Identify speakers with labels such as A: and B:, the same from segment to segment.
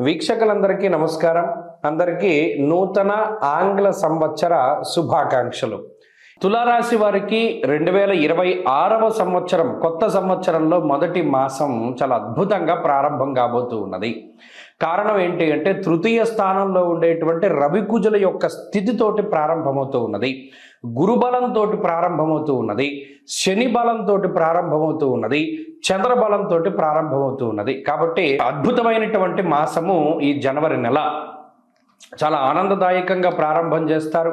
A: వీక్షకులందరికీ నమస్కారం. అందరికీ నూతన ఆంగ్ల సంవత్సర శుభాకాంక్షలు. తులారాశి వారికి 2026వ సంవత్సరం కొత్త సంవత్సరంలో మొదటి మాసం చాలా అద్భుతంగా ప్రారంభం కాబోతూ ఉన్నది. కారణం ఏంటి అంటే తృతీయ స్థానంలో ఉండేటువంటి రవికుజుల యొక్క స్థితితోటి ప్రారంభమవుతూ ఉన్నది, గురుబలంతో ప్రారంభమవుతూ ఉన్నది, శని బలంతో ప్రారంభమవుతూ ఉన్నది, చంద్రబలంతో ప్రారంభమవుతూ ఉన్నది. కాబట్టి అద్భుతమైనటువంటి మాసము ఈ జనవరి నెల. చాలా ఆనందదాయకంగా ప్రారంభం చేస్తారు.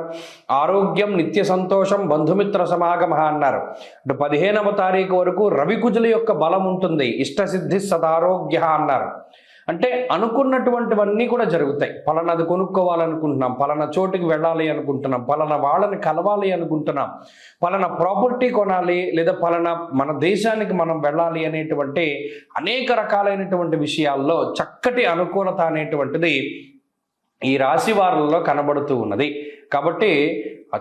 A: ఆరోగ్యం, నిత్య సంతోషం, బంధుమిత్ర సమాగమ అన్నారు. అంటే 15వ తారీఖు వరకు రవికుజుల యొక్క బలం ఉంటుంది. ఇష్టసిద్ధి సదారోగ్య అన్నారు. అంటే అనుకున్నటువంటివన్నీ కూడా జరుగుతాయి. పలానాది కొనుక్కోవాలనుకుంటున్నాం, పలానా చోటుకి వెళ్ళాలి అనుకుంటున్నాం, పలానా వాళ్ళని కలవాలి అనుకుంటున్నాం, పలానా ప్రాపర్టీ కొనాలి, లేదా పలానా మన దేశానికి మనం వెళ్ళాలి అనేటువంటి అనేక రకాలైనటువంటి విషయాల్లో చక్కటి అనుకూలత అనేటువంటిది ఈ రాశి వారులలో కనబడుతూ ఉన్నది. కాబట్టి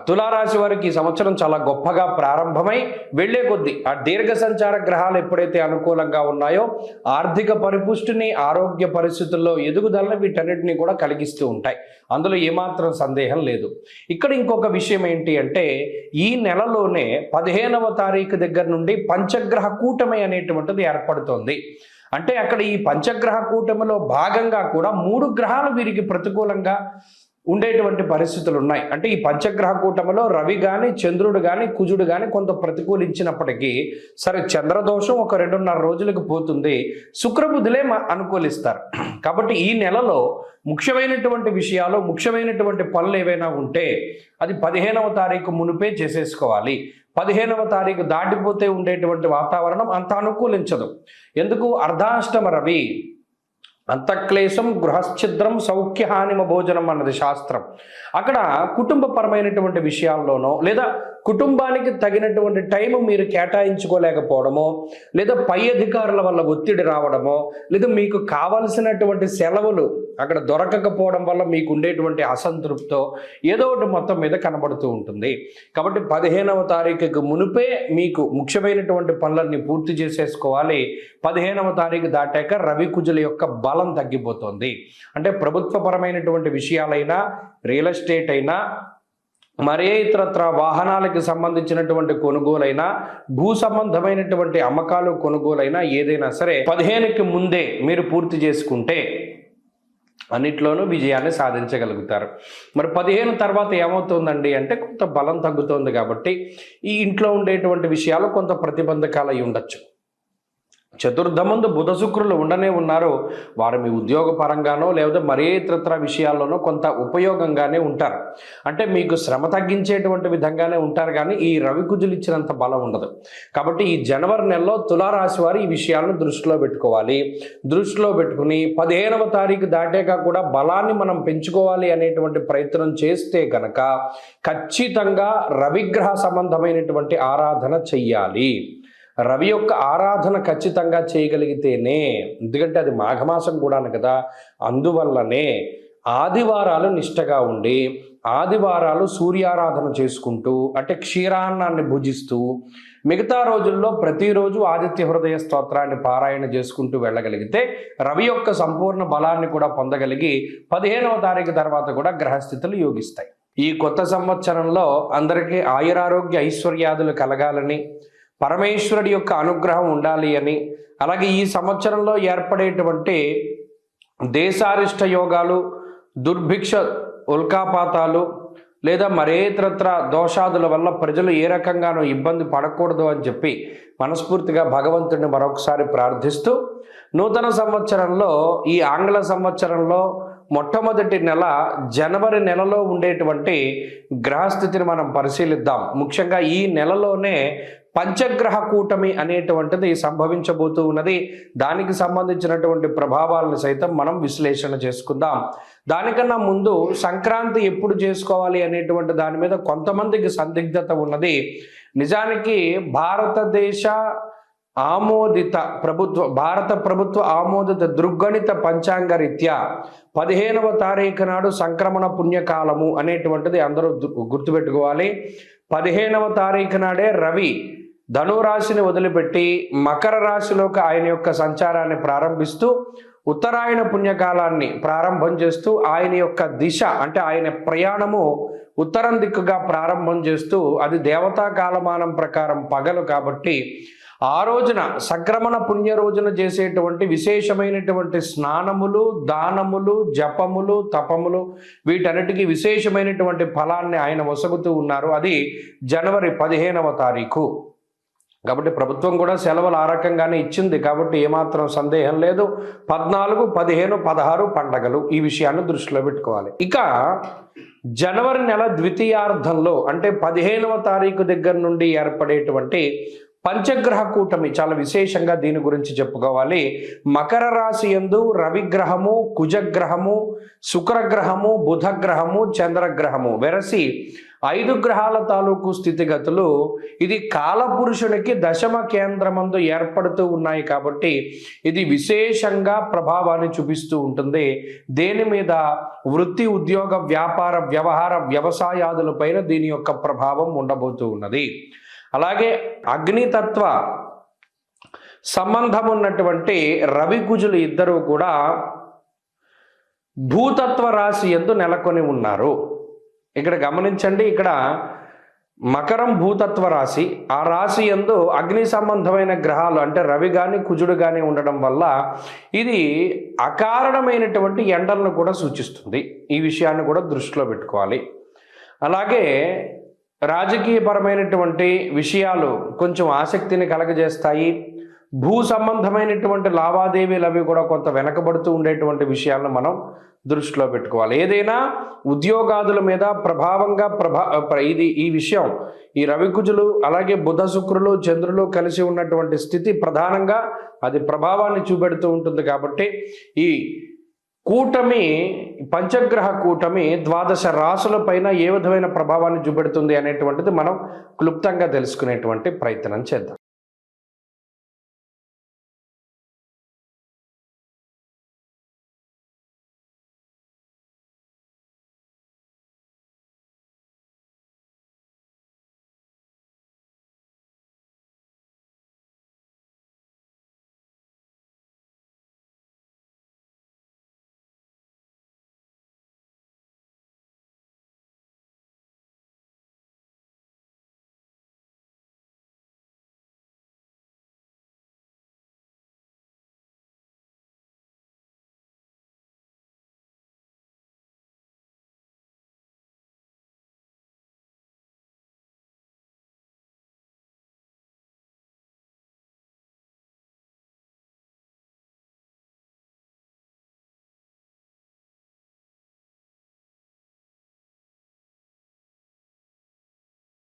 A: తులారాశి వారికి ఈ సంవత్సరం చాలా గొప్పగా ప్రారంభమై వెళ్లే కొద్దీ ఆ దీర్ఘ సంచార గ్రహాలు ఎప్పుడైతే అనుకూలంగా ఉన్నాయో ఆర్థిక పరిపుష్టిని, ఆరోగ్య పరిస్థితుల్లో ఎదుగుదలని వీటన్నిటిని కూడా కలిగిస్తూ ఉంటాయి. అందులో ఏమాత్రం సందేహం లేదు. ఇక్కడ ఇంకొక విషయం ఏంటి అంటే ఈ నెలలోనే 15వ తారీఖు దగ్గర నుండి పంచగ్రహ కూటమి అనేటువంటిది ఏర్పడుతోంది. అంటే అక్కడ ఈ పంచగ్రహ కూటమిలో భాగంగా కూడా 3 గ్రహాలు వీరికి ప్రతికూలంగా ఉండేటువంటి పరిస్థితులు ఉన్నాయి. అంటే ఈ పంచగ్రహ కూటమిలో రవి కానీ, చంద్రుడు కానీ, కుజుడు కానీ కొంత ప్రతికూలించినప్పటికీ సరే చంద్రదోషం ఒక 2.5 రోజులకు పోతుంది, శుక్రబుధులే అనుకూలిస్తారు. కాబట్టి ఈ నెలలో ముఖ్యమైనటువంటి విషయాలు, ముఖ్యమైనటువంటి పనులు ఏవైనా ఉంటే అది 15వ తారీఖు మునిపే చేసేసుకోవాలి. 15వ తారీఖు దాటిపోతే ఉండేటువంటి వాతావరణం అంత అనుకూలించదు. ఎందుకు? అర్ధాష్టమ రవి, అంతఃక్లేశం గృహశ్ఛిద్రం సౌఖ్యహానిమ భోజనం అన్నది శాస్త్రం. అక్కడ కుటుంబపరమైనటువంటి విషయాల్లోనో లేదా కుటుంబానికి తగినటువంటి టైం మీరు కేటాయించుకోలేకపోవడమో, లేదా పై అధికారుల వల్ల ఒత్తిడి రావడమో, లేదా మీకు కావలసినటువంటి సెలవులు అక్కడ దొరకకపోవడం వల్ల మీకు ఉండేటువంటి అసంతృప్తో ఏదో ఒకటి మొత్తం మీద కనబడుతూ ఉంటుంది. కాబట్టి 15వ తారీఖుకి మునిపే మీకు ముఖ్యమైనటువంటి పనులన్నీ పూర్తి చేసేసుకోవాలి. 15వ తారీఖు దాటాక రవి కుజుల యొక్క బలం తగ్గిపోతుంది. అంటే ప్రభుత్వపరమైనటువంటి విషయాలైనా, రియల్ ఎస్టేట్ అయినా, మరే ఇతరత్ర వాహనాలకు సంబంధించినటువంటి కొనుగోలైనా, భూ సంబంధమైనటువంటి అమ్మకాలు కొనుగోలైనా ఏదైనా సరే 15కి ముందే మీరు పూర్తి చేసుకుంటే అన్నిట్లోనూ విజయాన్ని సాధించగలుగుతారు. మరి 15 తర్వాత ఏమవుతుందండి అంటే కొంత బలం తగ్గుతుంది. కాబట్టి ఈ ఇంట్లో ఉండేటువంటి విషయాలు కొంత ప్రతిబంధకాలు అయి ఉండొచ్చు. చతుర్థమందు బుధ శుక్రులు ఉండనే ఉన్నారు. వారు మీ ఉద్యోగ పరంగానో లేదా మరే ఇతరత్ర విషయాల్లోనో కొంత ఉపయోగంగానే ఉంటారు. అంటే మీకు శ్రమ తగ్గించేటువంటి విధంగానే ఉంటారు, కానీ ఈ రవి కుజులు ఇచ్చినంత బలం ఉండదు. కాబట్టి ఈ జనవరి నెలలో తులారాశి వారు ఈ విషయాలను దృష్టిలో పెట్టుకోవాలి. దృష్టిలో పెట్టుకుని 15వ తారీఖు దాటాక కూడా బలాన్ని మనం పెంచుకోవాలి అనేటువంటి ప్రయత్నం చేస్తే కనుక ఖచ్చితంగా రవిగ్రహ సంబంధమైనటువంటి ఆరాధన చెయ్యాలి. రవి యొక్క ఆరాధన ఖచ్చితంగా చేయగలిగితేనే, ఎందుకంటే అది మాఘమాసం కూడాను కదా, అందువల్లనే ఆదివారాలు నిష్టగా ఉండి ఆదివారాలు సూర్యారాధన చేసుకుంటూ అంటే క్షీరాన్నాన్ని భుజిస్తూ మిగతా రోజుల్లో ప్రతిరోజు ఆదిత్య హృదయ స్తోత్రాన్ని పారాయణ చేసుకుంటూ వెళ్ళగలిగితే రవి యొక్క సంపూర్ణ బలాన్ని కూడా పొందగలిగి 15వ తారీఖు తర్వాత కూడా గ్రహస్థితులు యోగిస్తాయి. ఈ కొత్త సంవత్సరంలో అందరికీ ఆయురారోగ్య ఐశ్వర్యాదులు కలగాలని, పరమేశ్వరుడి యొక్క అనుగ్రహం ఉండాలి అని, అలాగే ఈ సంవత్సరంలో ఏర్పడేటువంటి దేశారిష్ట యోగాలు, దుర్భిక్ష ఉల్కాపాతాలు లేదా మరేతరత్ర దోషాదుల వల్ల ప్రజలు ఏ రకంగానూ ఇబ్బంది పడకూడదు అని చెప్పి మనస్ఫూర్తిగా భగవంతుడిని మరొకసారి ప్రార్థిస్తూ నూతన సంవత్సరంలో ఈ ఆంగ్ల సంవత్సరంలో మొట్టమొదటి నెల జనవరి నెలలో ఉండేటువంటి గ్రహస్థితిని మనం పరిశీలిద్దాం. ముఖ్యంగా ఈ నెలలోనే పంచగ్రహ కూటమి అనేటువంటిది సంభవించబోతూ ఉన్నది. దానికి సంబంధించినటువంటి ప్రభావాలను సైతం మనం విశ్లేషణ చేసుకుందాం. దానికన్నా ముందు సంక్రాంతి ఎప్పుడు చేసుకోవాలి అనేటువంటి దాని మీద కొంతమందికి సందిగ్ధత ఉన్నది. నిజానికి భారతదేశ ఆమోదిత భారత ప్రభుత్వ ఆమోదిత దృగ్గణిత పంచాంగ రీత్యా 15వ తారీఖు నాడు సంక్రమణ పుణ్యకాలము అనేటువంటిది అందరూ గుర్తుపెట్టుకోవాలి. 15వ తారీఖు నాడే రవి ధనురాశిని వదిలిపెట్టి మకర రాశిలోకి ఆయన యొక్క సంచారాన్ని ప్రారంభిస్తూ ఉత్తరాయణ పుణ్యకాలాన్ని ప్రారంభం చేస్తూ ఆయన యొక్క దిశ అంటే ఆయన ప్రయాణము ఉత్తరం దిక్కుగా ప్రారంభం చేస్తూ అది దేవతా కాలమానం ప్రకారం పగలు కాబట్టి ఆ రోజున సంక్రమణ పుణ్య రోజున చేసేటువంటి విశేషమైనటువంటి స్నానములు, దానములు, జపములు, తపములు వీటన్నిటికీ విశేషమైనటువంటి ఫలాన్ని ఆయన వసగుతూ ఉన్నారు. అది జనవరి 15వ తారీఖు. కాబట్టి ప్రభుత్వం కూడా సెలవులు ఆ రకంగానే ఇచ్చింది కాబట్టి ఏమాత్రం సందేహం లేదు. 14, 15, 16 పండగలు ఈ విషయాన్ని దృష్టిలో పెట్టుకోవాలి. ఇక జనవరి నెల ద్వితీయార్థంలో అంటే 15వ తారీఖు దగ్గర నుండి ఏర్పడేటువంటి పంచగ్రహ కూటమి చాలా విశేషంగా దీని గురించి చెప్పుకోవాలి. మకర రాశి యందు రవిగ్రహము, కుజగ్రహము, శుక్రగ్రహము, బుధగ్రహము, చంద్రగ్రహము వెరసి 5 గ్రహాల తాలూకు స్థితిగతులు ఇది కాలపురుషునికి దశమ కేంద్రమందు ఏర్పడుతూ ఉన్నాయి కాబట్టి ఇది విశేషంగా ప్రభావాన్ని చూపిస్తూ ఉంటుంది. దేని మీద? వృత్తి, ఉద్యోగ, వ్యాపార, వ్యవహార, వ్యవసాయాదులపైన దీని యొక్క ప్రభావం ఉండబోతూ ఉన్నది. అలాగే అగ్నితత్వ సంబంధం ఉన్నటువంటి రవి కుజులు ఇద్దరూ కూడా భూతత్వ రాశి యందు నెలకొని ఉన్నారు. ఇక్కడ గమనించండి, ఇక్కడ మకరం భూతత్వ రాశి, ఆ రాశి యందు అగ్ని సంబంధమైన గ్రహాలు అంటే రవి కానీ కుజుడు కానీ ఉండడం వల్ల ఇది అకారణమైనటువంటి ఎండలను కూడా సూచిస్తుంది. ఈ విషయాన్ని కూడా దృష్టిలో పెట్టుకోవాలి. అలాగే రాజకీయపరమైనటువంటి విషయాలు కొంచెం ఆసక్తిని కలగజేస్తాయి. భూ సంబంధమైనటువంటి లావాదేవీలు అవి కూడా కొంత వెనకబడుతూ ఉండేటువంటి విషయాలను మనం దృష్టిలో పెట్టుకోవాలి. ఏదైనా ఉద్యోగాదుల మీద ప్రభావంగా ఈ విషయం ఈ రవికుజులు అలాగే బుధ, శుక్రులు, చంద్రులు కలిసి ఉన్నటువంటి స్థితి ప్రధానంగా అది ప్రభావాన్ని చూపెడుతూ ఉంటుంది. కాబట్టి ఈ కూటమి, పంచగ్రహ కూటమి 12 రాశుల పైన ఏ విధమైన ప్రభావాన్ని చూపెడుతుంది అనేటువంటిది మనం క్లుప్తంగా తెలుసుకునేటువంటి ప్రయత్నం చేద్దాం.